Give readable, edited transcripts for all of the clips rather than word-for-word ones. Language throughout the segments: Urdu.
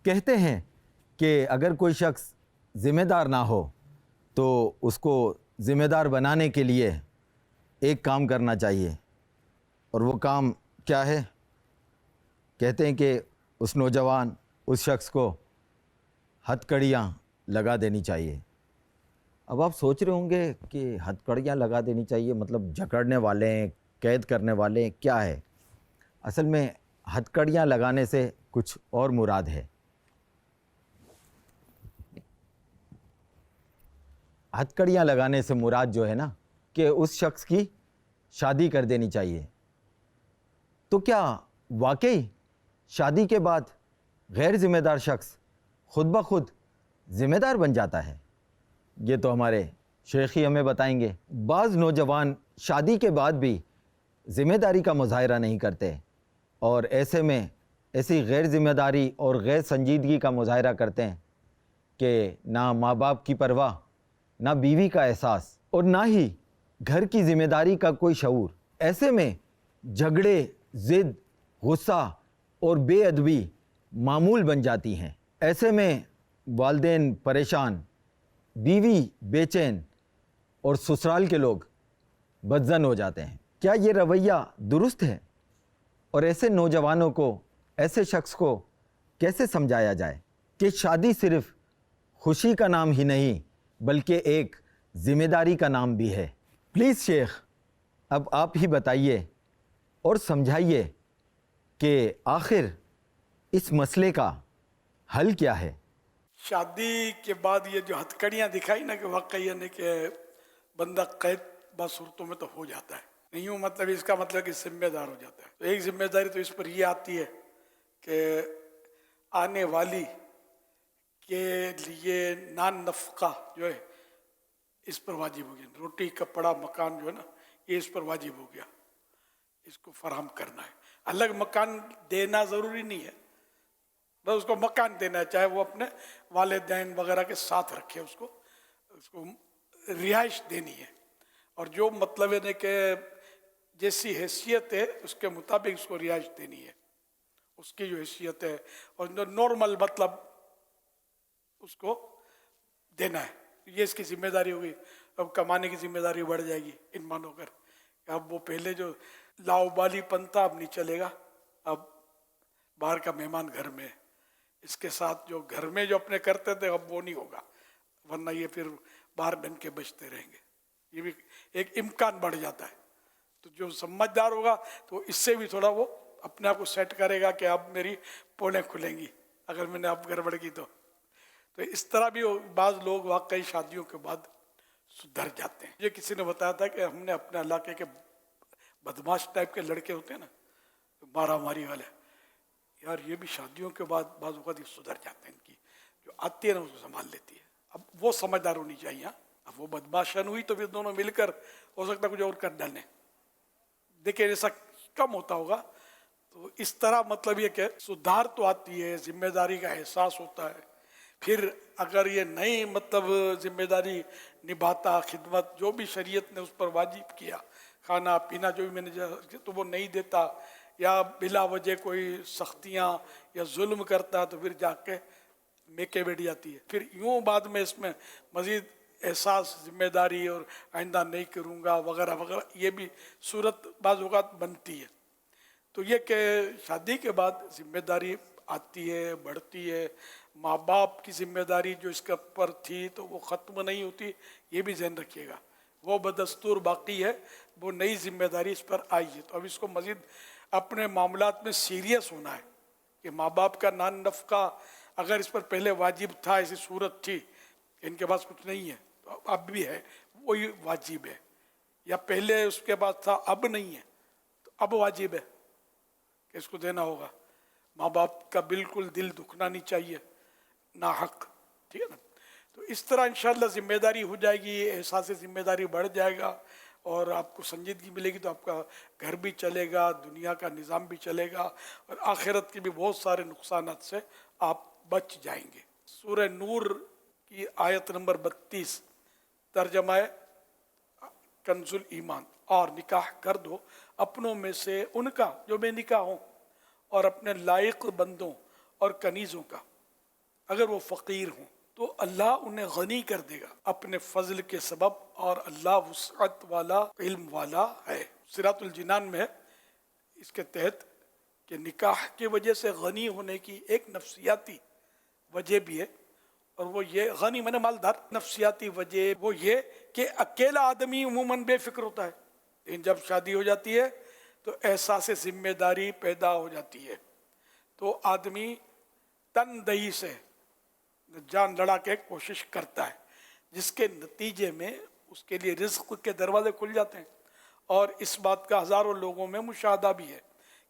کہتے ہیں کہ اگر کوئی شخص ذمہ دار نہ ہو تو اس کو ذمہ دار بنانے کے لیے ایک کام کرنا چاہیے، اور وہ کام کیا ہے؟ کہتے ہیں کہ اس نوجوان، اس شخص کو ہتھ کڑیاں لگا دینی چاہیے۔ اب آپ سوچ رہے ہوں گے کہ ہتھ کڑیاں لگا دینی چاہیے مطلب جکڑنے والے، قید کرنے والے کیا ہے؟ اصل میں ہتھ کڑیاں لگانے سے کچھ اور مراد ہے۔ ہتھ کڑیاں لگانے سے مراد جو ہے نا کہ اس شخص کی شادی کر دینی چاہیے۔ تو کیا واقعی شادی کے بعد غیر ذمہ دار شخص خود بخود ذمہ دار بن جاتا ہے؟ یہ تو ہمارے شیخ ہی ہمیں بتائیں گے۔ بعض نوجوان شادی کے بعد بھی ذمہ داری کا مظاہرہ نہیں کرتے، اور ایسے میں ایسی غیر ذمہ داری اور غیر سنجیدگی کا مظاہرہ کرتے ہیں کہ نہ ماں باپ کی پرواہ، نہ بیوی کا احساس، اور نہ ہی گھر کی ذمہ داری کا کوئی شعور۔ ایسے میں جھگڑے، ضد، غصہ اور بے ادبی معمول بن جاتی ہیں۔ ایسے میں والدین پریشان، بیوی بے چین، اور سسرال کے لوگ بدظن ہو جاتے ہیں۔ کیا یہ رویہ درست ہے؟ اور ایسے نوجوانوں کو، ایسے شخص کو کیسے سمجھایا جائے کہ شادی صرف خوشی کا نام ہی نہیں بلکہ ایک ذمہ داری کا نام بھی ہے؟ پلیز شیخ، اب آپ ہی بتائیے اور سمجھائیے کہ آخر اس مسئلے کا حل کیا ہے؟ شادی کے بعد یہ جو ہتھ کڑیاں دکھائی نا کہ واقعی یعنی کہ بندہ قید بعض صورتوں میں تو ہو جاتا ہے، نہیں ہوں مطلب اس کا مطلب کہ ذمہ دار ہو جاتا ہے۔ تو ایک ذمہ داری تو اس پر یہ آتی ہے کہ آنے والی کے لیے نان نفقہ جو ہے اس پر واجب ہو گیا، روٹی کپڑا مکان جو ہے نا یہ اس پر واجب ہو گیا، اس کو فراہم کرنا ہے۔ الگ مکان دینا ضروری نہیں ہے، بس اس کو مکان دینا ہے، چاہے وہ اپنے والدین وغیرہ کے ساتھ رکھے، اس کو رہائش دینی ہے، اور جو مطلب ہے کہ جیسی حیثیت ہے اس کے مطابق اس کو رہائش دینی ہے، اس کی جو حیثیت ہے اور جو نارمل مطلب اس کو دینا ہے، یہ اس کی ذمہ داری ہوگی۔ اب کمانے کی ذمہ داری بڑھ جائے گی ان مانو کر، اب وہ پہلے جو لاؤبالی پن تھا اب نہیں چلے گا، اب باہر کا مہمان گھر میں، اس کے ساتھ جو گھر میں جو اپنے کرتے تھے اب وہ نہیں ہوگا، ورنہ یہ پھر باہر بن کے بچتے رہیں گے، یہ بھی ایک امکان بڑھ جاتا ہے۔ تو جو سمجھدار ہوگا تو اس سے بھی تھوڑا وہ اپنے آپ کو سیٹ کرے گا کہ اب میری پولیں کھلیں گی اگر میں نے اب گڑبڑ کی تو اس طرح بھی بعض لوگ واقعی شادیوں کے بعد سدھر جاتے ہیں۔ یہ کسی نے بتایا تھا کہ ہم نے اپنے علاقے کے بدماش ٹائپ کے لڑکے ہوتے ہیں نا، مارا ماری والے، یار یہ بھی شادیوں کے بعد بعض اوقات یہ سدھر جاتے ہیں، ان کی جو آتی ہے نا اس کو سنبھال لیتی ہے۔ اب وہ سمجھدار ہونی چاہیے، اب وہ بدماشن ہوئی تو پھر دونوں مل کر ہو سکتا ہے کچھ اور کر ڈالیں، دیکھیں ایسا کم ہوتا ہوگا۔ تو اس طرح مطلب یہ کہ سدھار تو آتی ہے، ذمہ داری کا احساس ہوتا ہے، پھر اگر یہ نہیں مطلب ذمہ داری نبھاتا، خدمت جو بھی شریعت نے اس پر واجب کیا، کھانا پینا جو بھی میں نے تو وہ نہیں دیتا، یا بلا وجہ کوئی سختیاں یا ظلم کرتا، تو پھر جا کے میکے بیٹھ جاتی ہے، پھر یوں بعد میں اس میں مزید احساس ذمہ داری اور آئندہ نہیں کروں گا وغیرہ وغیرہ، یہ بھی صورت بعض اوقات بنتی ہے۔ تو یہ کہ شادی کے بعد ذمہ داری آتی ہے، بڑھتی ہے، ماں باپ کی ذمہ داری جو اس کے پر تھی تو وہ ختم نہیں ہوتی، یہ بھی ذہن رکھیے گا، وہ بدستور باقی ہے، وہ نئی ذمہ داری اس پر آئی ہے۔ تو اب اس کو مزید اپنے معاملات میں سیریس ہونا ہے کہ ماں باپ کا نان نفقہ اگر اس پر پہلے واجب تھا، ایسی صورت تھی کہ ان کے پاس کچھ نہیں ہے تو اب بھی ہے، وہی واجب ہے، یا پہلے اس کے پاس تھا اب نہیں ہے تو اب واجب ہے کہ اس کو دینا ہوگا۔ ماں باپ کا بالکل دل دکھنا نہیں چاہیے ناحق، ٹھیک ہے نا۔ تو اس طرح انشاءاللہ ذمہ داری ہو جائے گی، احساس ذمہ داری بڑھ جائے گا، اور آپ کو سنجیدگی ملے گی، تو آپ کا گھر بھی چلے گا، دنیا کا نظام بھی چلے گا، اور آخرت کے بھی بہت سارے نقصانات سے آپ بچ جائیں گے۔ سورہ نور کی آیت نمبر 32 ترجمہ ہے کنز الایمان، اور نکاح کر دو اپنوں میں سے ان کا جو بے نکاح ہوں، اور اپنے لائق بندوں اور کنیزوں کا، اگر وہ فقیر ہوں تو اللہ انہیں غنی کر دے گا اپنے فضل کے سبب، اور اللہ وسعت والا علم والا ہے۔ صراط الجنان میں ہے اس کے تحت کہ نکاح کی وجہ سے غنی ہونے کی ایک نفسیاتی وجہ بھی ہے، اور وہ یہ غنی من مالدار، نفسیاتی وجہ وہ یہ کہ اکیلا آدمی عموماً بے فکر ہوتا ہے، لیکن جب شادی ہو جاتی ہے تو احساس ذمہ داری پیدا ہو جاتی ہے، تو آدمی تن دہی سے جان لڑا کے کوشش کرتا ہے، جس کے نتیجے میں اس کے لیے رزق کے دروازے کھل جاتے ہیں۔ اور اس بات کا ہزاروں لوگوں میں مشاہدہ بھی ہے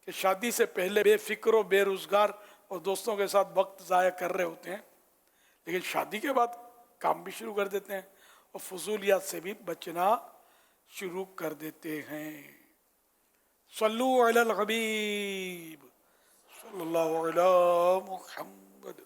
کہ شادی سے پہلے بے فکر و بے روزگار اور دوستوں کے ساتھ وقت ضائع کر رہے ہوتے ہیں، لیکن شادی کے بعد کام بھی شروع کر دیتے ہیں اور فضولیات سے بھی بچنا شروع کر دیتے ہیں۔ صلو علی الحبیب صلی اللہ علی محمد۔